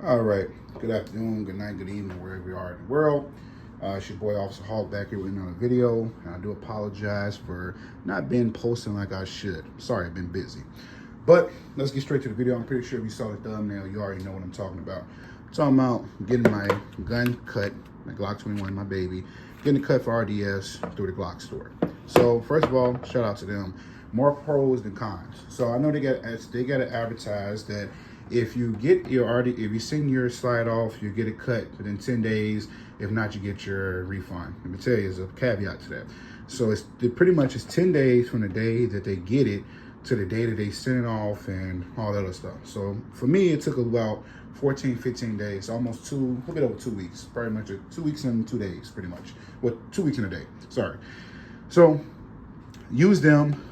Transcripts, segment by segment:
All right. Good afternoon, good night, good evening, wherever you are in the world. It's your boy Officer Hawk back here with another video. And I do apologize for not being posting like I should. Sorry, I've been busy. But let's get straight to the video. I'm pretty sure if you saw the thumbnail, you already know what I'm talking about. I'm talking about getting my gun cut, my Glock 21, my baby, getting it cut for RDS through the Glock store. So first of all, shout out to them. More pros than cons. So I know they got to advertise that if you get your if you send your slide off, you get it cut within 10 days. If not, you get your refund. Let me tell you, there's a caveat to that. So it pretty much is 10 days from the day that they get it to the day that they send it off and all that other stuff. So for me, it took about 14, 15 days, almost a little bit over 2 weeks, pretty much 2 weeks and 2 days, pretty much. Well, 2 weeks and a day, sorry. So use them.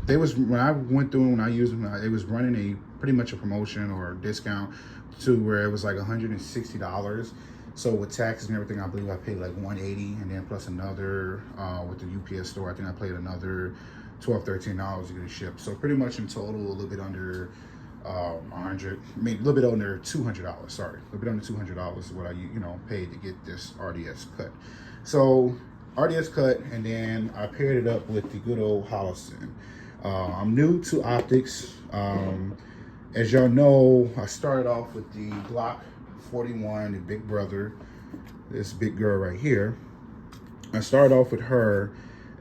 They was, when I went through, when I used them, it was running pretty much a promotion or a discount to where it was like $160. So with taxes and everything, I believe I paid like $180, and then plus another with the UPS store, I think I paid another $12, $13 to get it shipped. So pretty much in total, a little bit under 100, I mean, a little bit under $200. Sorry, a little bit under $200 is what I paid to get this RDS cut. So RDS cut, and then I paired it up with the good old Holliston. I'm new to optics. As y'all know, I started off with the Glock 41, the big brother, this big girl right here. I started off with her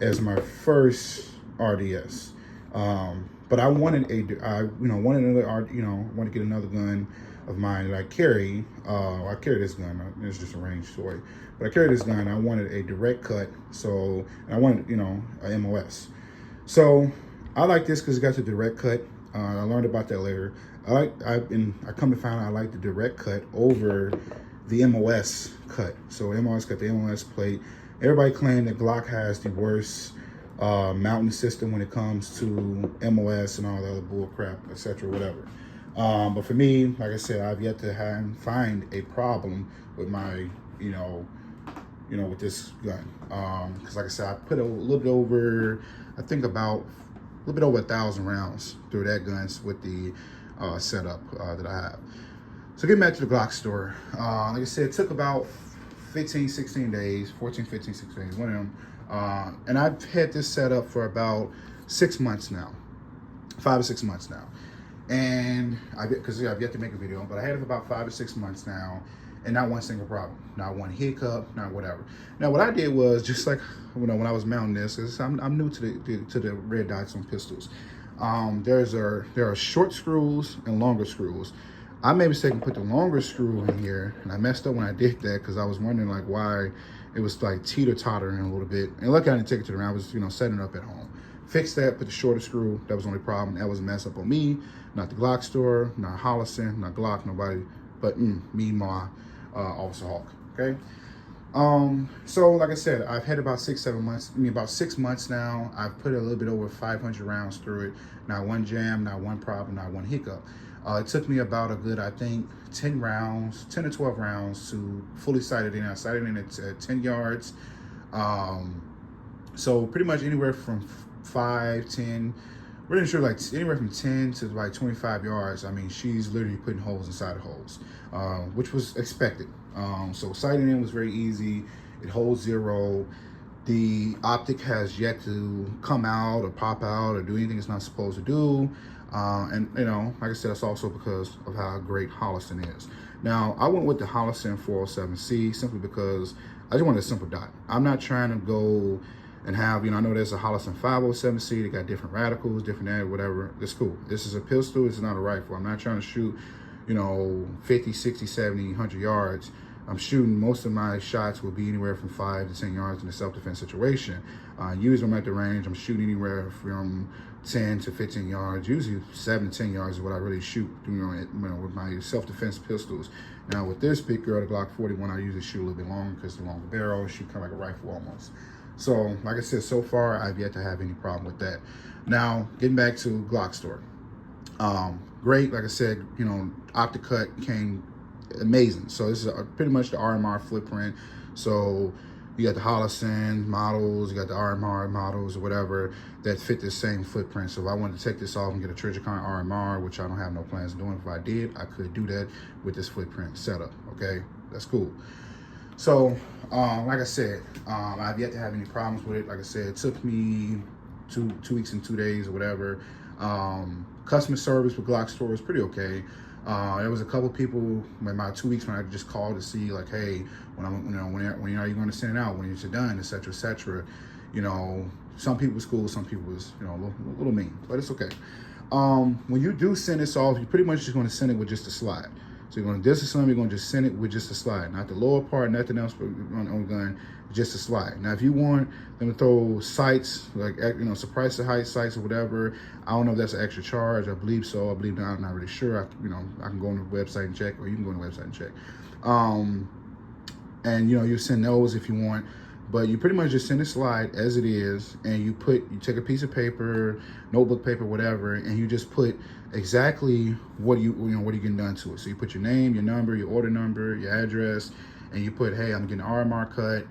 as my first RDS. But I wanted wanted to get another gun of mine that I carry. I carry this gun. It's just a range story, but I carry this gun. I wanted a direct cut, so I wanted a MOS. So I like this because it got the direct cut. I learned about that later. I come to find out I like the direct cut over the MOS cut. So MOS cut, the MOS plate. Everybody claimed that Glock has the worst mounting system when it comes to MOS and all the other bull crap, etc., whatever. But for me, like I said, I've yet to find a problem with my, with this gun. Because like I said, I put a little bit over, I think about a little bit over 1,000 rounds through that guns with the setup that I have. So getting back to the Glock store, like I said, it took about 15, 16 days, 14, 15, 16 days, one of them. And I've had this set up for about 6 months now, 5 or 6 months now. And because I've yet to make a video, but I had it for about 5 or 6 months now, and not one single problem, not one hiccup, not whatever. Now, what I did was, just like when I was mounting this, is I'm new to the red dots on pistols. There are short screws and longer screws. I made a mistake and put the longer screw in here, and I messed up when I did that because I was wondering like why it was like teeter-tottering a little bit. And luckily I didn't take it to the ground. I was setting it up at home. Fixed that, put the shorter screw. That was the only problem. That was a mess up on me, not the Glock store, not Holliston, not Glock, nobody, but me, my Officer Hawk. Okay. So like I said, I've had about 6 months now. I've put a little bit over 500 rounds through it. Not one jam, not one problem, not one hiccup. It took me about a good, I think, 10 to 12 rounds to fully sight it in. I sighted in at 10 yards. So pretty much anywhere from 5, 10, we're not sure, like anywhere from 10 to like 25 yards. I mean, she's literally putting holes inside of holes, which was expected. So sighting in was very easy. It holds 0. The optic has yet to come out or pop out or do anything it's not supposed to do. And like I said, that's also because of how great Holliston is. Now, I went with the Holliston 407C simply because I just wanted a simple dot. I'm not trying to go and have, I know there's a Holliston 507C, they got different radicals, different that, whatever. It's cool. This is a pistol, it's not a rifle. I'm not trying to shoot, 50, 60, 70, 100 yards. I'm shooting, most of my shots will be anywhere from 5 to 10 yards in a self-defense situation. Usually I'm at the range, I'm shooting anywhere from 10 to 15 yards, usually 7 to 10 yards is what I really shoot, with my self-defense pistols. Now with this big girl, the Glock 41, I usually shoot a little bit longer because the longer barrel, shoot kind of like a rifle almost. So like I said, so far I've yet to have any problem with that. Now getting back to Glock store, great. Like I said, Optic cut came amazing. So this is pretty much the RMR footprint. So You got the Holocene models, you got the RMR models or whatever that fit the same footprint. So if I wanted to take this off and get a Trijicon RMR, which I don't have no plans of doing, if I did, I could do that with this footprint setup, okay? That's cool. So, like I said, I've yet to have any problems with it. Like I said, it took me two weeks and 2 days or whatever. Customer service with Glock store was pretty okay. There was a couple people in my 2 weeks when I just called to see like, hey, when are you going to send it out? When is it done? Et cetera, et cetera. You know, some people was cool, some people was, you know, a little mean, but it's okay. When you do send this off, you're pretty much just going to send it with just a slide. So you're going to disassemble, you're going to just send it with just a slide, not the lower part, nothing else on the gun, just a slide. Now, if you want them to throw sights, like, you know, surprise the height sights or whatever, I don't know if that's an extra charge. I believe so. I believe not. I'm not really sure. I can go on the website and check, or you can go on the website and check. And you know, you send those if you want, but you pretty much just send a slide as it is, and you take a piece of paper, notebook paper, whatever, and you just put exactly what are you getting done to it. So you put your name, your number, your order number, your address, and you put, hey, I'm getting an RMR cut,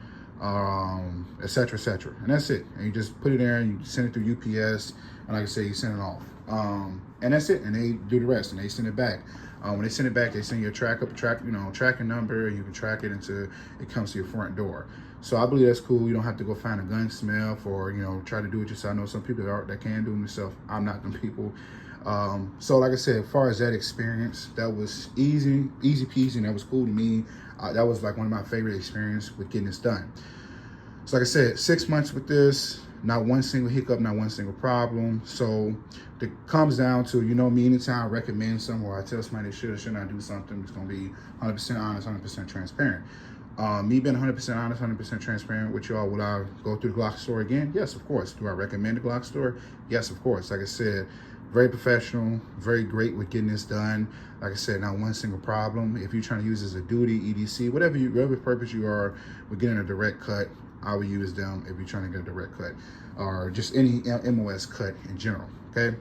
et cetera, and that's it. And you just put it there, and you send it through UPS, and like I say, you send it off, and that's it. And they do the rest, and they send it back. When they send it back, they send you a tracking number. You can track it until it comes to your front door. So I believe that's cool. You don't have to go find a gunsmith or, you know, try to do it yourself. I know some people that can do it themselves. I'm not them people. So like I said, as far as that experience, that was easy peasy, and that was cool to me. That was like one of my favorite experiences with getting this done. So like I said, 6 months with this, not one single hiccup, not one single problem. So it comes down to, you know me, anytime I recommend something or I tell somebody they should or should not do something, it's gonna be 100% honest, 100% transparent. Me being 100% honest, 100% transparent with y'all, will I go through the Glock store again? Yes, of course. Do I recommend the Glock store? Yes, of course. Like I said, very professional, very great with getting this done. Like I said, not one single problem. If you're trying to use it as a duty, EDC, whatever purpose you are with getting a direct cut, I would use them if you're trying to get a direct cut or just any MOS cut in general, okay?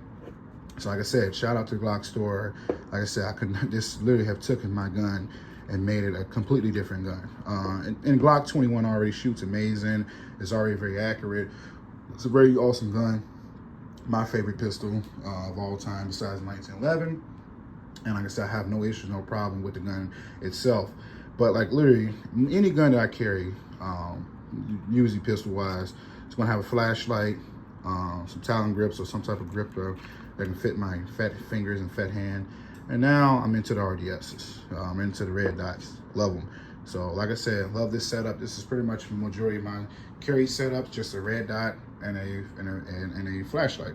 So like I said, shout out to the Glock store. Like I said, I could just literally have taken my gun and made it a completely different gun. And Glock 21 already shoots amazing. It's already very accurate. It's a very awesome gun. My favorite pistol of all time besides 1911. And like I said, I have no issues, no problem with the gun itself. But like literally, any gun that I carry, usually pistol-wise, it's gonna have a flashlight, some Talon grips or some type of grip that can fit my fat fingers and fat hand. And now I'm into the RDSs. I'm into the red dots. Love them. So like I said, love this setup. This is pretty much the majority of my carry setup, just a red dot and a flashlight.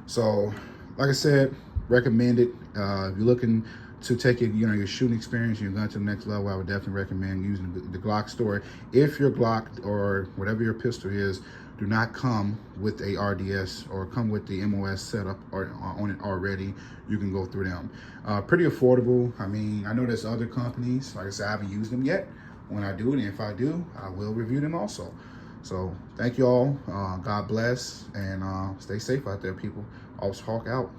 So like I said, recommend it. If you're looking to take your shooting experience, your gun to the next level, I would definitely recommend using the Glock store. If your Glock or whatever your pistol is do not come with a RDS or come with the MOS setup or on it already, you can go through them. Pretty affordable. I mean, I know there's other companies. Like I said, I haven't used them yet. When I do, and if I do, I will review them also. So thank you all. God bless, and stay safe out there, people. Always Hawk out.